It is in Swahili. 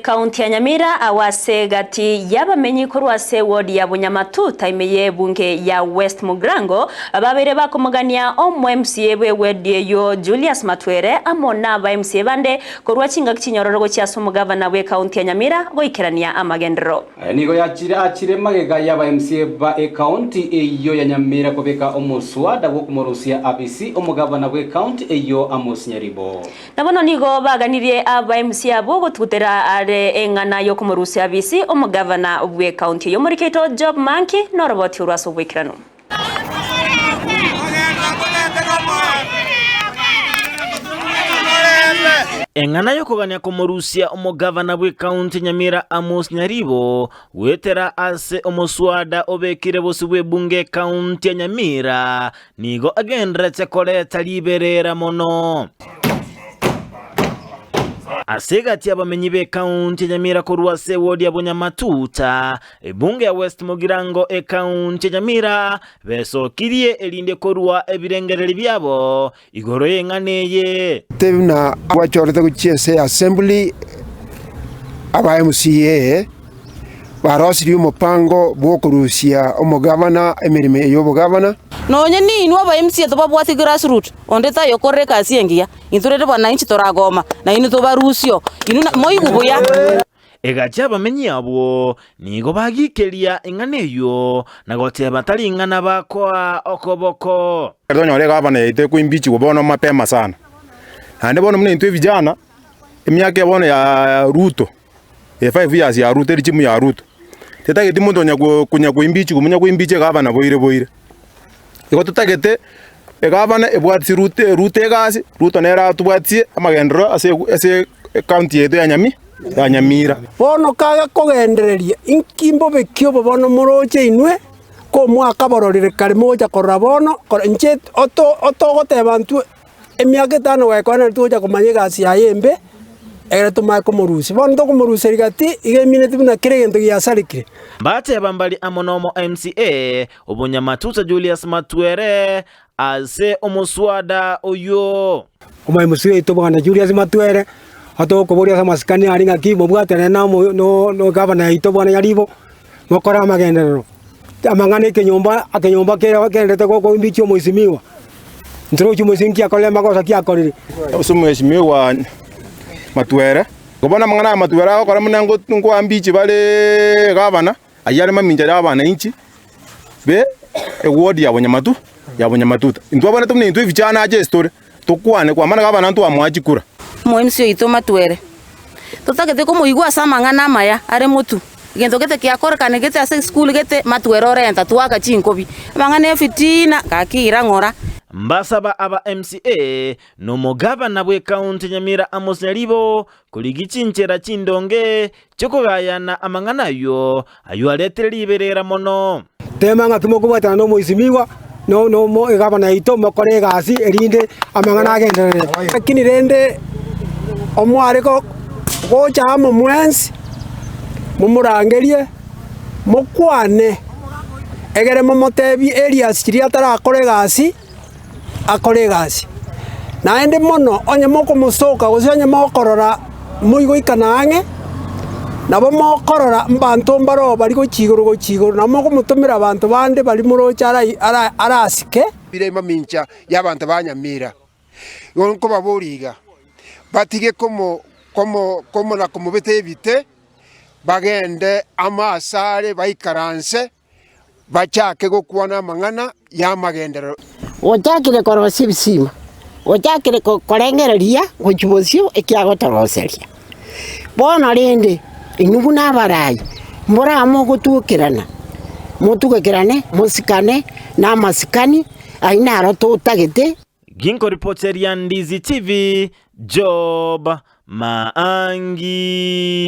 Kaunti ya Nyamira awase gati yabamenyi korwase ward ya Bunyamatu taimeye bunge ya West Mugrango babere bakomugania omwe MCA bwe ward yo Julius Matwere amona ba MCA bande korwa chinga kinyororo kya somugavana we Kaunti ya Nyamira goikerania amagendero nigo achire magega ya ba MCA ba Kaunti eyo ya Nyamira kobeka omuswada go kumorosia ABC omugavana we Kaunti eyo Amos Nyaribo nabono nigo baganirie aba MCA bo gututera engana yo kumurusia ABC omugavana obwe Kaunti yo muriketo Job Manki noroboti urwaso bwikirano engana yo kugania kumurusia omugavana bwe Kaunti Nyamira Amos Nyaribo wetera ase omuswada obekire bosi bwe bunge Kaunti ya Nyamira nigo agendrete koleta liberera mono asegati abamenyi be Kaunti Nyamira korwase ward ya Bunyamatuta ebunge ya West Mugirango Kaunti Nyamira besokirie elinde korwa ebirengereri byabo igoro yenganeye tebna wachorete kuchiese assembly aba MCA barosiri umupango bwo kurusia omugavana emirime y'obugavana nonye ni inwa ba MCA to babwati grassroots ondeta yokore kasi engia inturete bana inchi toragoma na inu to barusio inu moi gubuya egacha bamenyi abo nigo bagikeria enganeyo nagote batali ngana bakwa okoboko ndonyore gavana ite kuimbichi kubono mapema sana ande bono mne into vijana emyaka bono ya Ruto 5 years ya Ruto richimu ya Ruto tetageti mundonya kunya kuimbichi kumunya kuimbiche gavana boire iko tutagete gavana ebwatsi Ruto egasi Ruto nera tubwatsie amagendero ase county yetu ya Nyamira bono kaga kogendereria inkimbo bekyo bono moroche inwe ko mwaka bororire kare moja korra bono nche oto goteba ntu emyaka 5 wekwana tuja kumanye gasi ya yembe era tumaye kumurusi bono to kumurusi rigati igemine tibuna kiregento ya sarikire bate bambali amonomo MCA Obunyamatuta Julius Matwere ase omuswada oyo omwe MCA to bwana Julius Matwere ato koboria sama skani aringa kibo bwatene na no gavana ito bwana Nyaribo mokora amagendero amangane kenyomba kendete ko imbicho mwesimiwa ntro chumusinki akole makosa kiakorire usumwesimiwa Matwere gobona mangana Matwere akora munango ngo ambichi bale gavana ayale maminja abana inchi be ward ya Bunyamatuta intwabona tumne intwe vichana aje story tukwane kwa maana gavana ntu amwachikura MCA ito Matwere tutagete ko muigwa sama ngana maya are mutu gento gete kiakora kane gete ase school gete Matwere orenta tuaka chinkobi mangane fitina kakira ngora mbasaba aba MCA no mugavana bwe Kaunti Nyamira Amos Nyaribo kuligichinchera chindonge chokogayana amanganayo ayo aletere liberera mono temanga kimokubata no muisimiwa no mo gavana ito mokore gasi erinde amangana agendere lakini rende omware ko chama mwensi mumurangerie mukwane egere momotebi Elias kiria tarakore gasi akore gasi naende mono onye moko musoka gusonye mokorora muigo ikanange nabo mokorora mbantu mbaro bari go chigoro namoko mutumira abantu bande bari murocha arasike bire mamincha y'abantu banyamira gonko baburiga batige como na como betebite bagende amasare baikaranse bachake gokwana mangana ya magendero otakire korosi bisima otakire korengereria gochibosio ekiagotoroseria bono rende inubu nabarayi muramo gutukirana mutukirane musikane na masikani aina roto utagete Ginko reporter ya Ndizi TV Job Maangi.